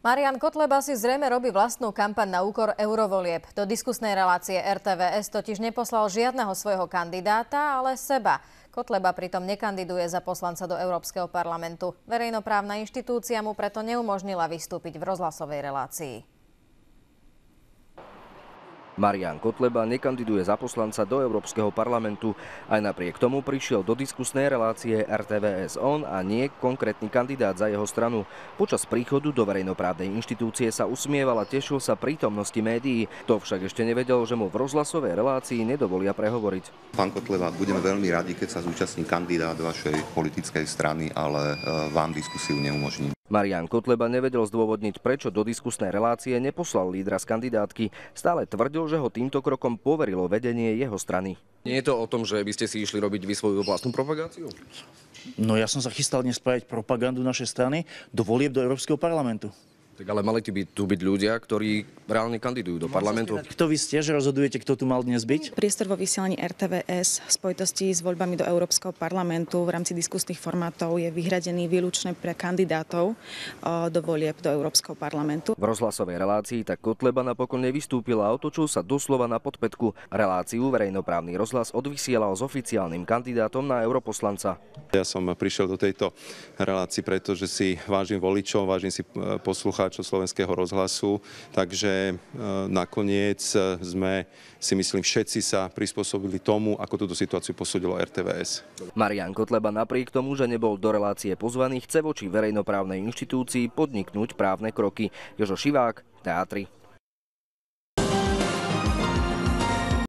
Marian Kotleba si zrejme robí vlastnú kampaň na úkor eurovolieb. Do diskusnej relácie RTVS totiž neposlal žiadneho svojho kandidáta, ale seba. Kotleba pritom nekandiduje za poslanca do Európskeho parlamentu. Verejnoprávna inštitúcia mu preto neumožnila vystúpiť v rozhlasovej relácii. Marian Kotleba nekandiduje za poslanca do Európskeho parlamentu. Aj napriek tomu prišiel do diskusnej relácie RTVS on a nie konkrétny kandidát za jeho stranu. Počas príchodu do verejnoprávnej inštitúcie sa usmieval a tešil sa prítomnosti médií. To však ešte nevedel, že mu v rozhlasovej relácii nedovolia prehovoriť. Pán Kotleba, budeme veľmi radi, keď sa zúčastní kandidát vašej politickej strany, ale vám diskusiu neumožním. Marian Kotleba nevedel zdôvodniť, prečo do diskusnej relácie neposlal lídra z kandidátky. Stále tvrdil, že ho týmto krokom poverilo vedenie jeho strany. Nie je to o tom, že by ste si išli robiť vy svoju vlastnú propagáciu? No ja som sa chystal dnes spraviť propagandu našej strany do volieb do Európskeho parlamentu. Tak ale mali tu byť ľudia, ktorí reálne kandidujú do parlamentu. Kto vy ste, že rozhodujete, kto tu mal dnes byť? Priestor vo vysielaní RTVS v spojitosti s voľbami do Európskeho parlamentu v rámci diskusných formátov je vyhradený výlučne pre kandidátov do volieb do Európskeho parlamentu. V rozhlasovej relácii tak Kotleba napokon nevystúpil a otočil sa doslova na podpätku. Reláciu verejnoprávny rozhlas odvysielal s oficiálnym kandidátom na europoslanca. Ja som prišiel do tejto relácii, pretože si vážim voličov, vážim si poslucháčov Slovenského rozhlasu, takže nakoniec sme, si myslím, všetci sa prispôsobili tomu, ako túto situáciu posúdilo RTVS. Marian Kotleba napriek tomu, že nebol do relácie pozvaný, chce voči verejnoprávnej inštitúcii podniknúť právne kroky. Jožo Šivák, Teatry.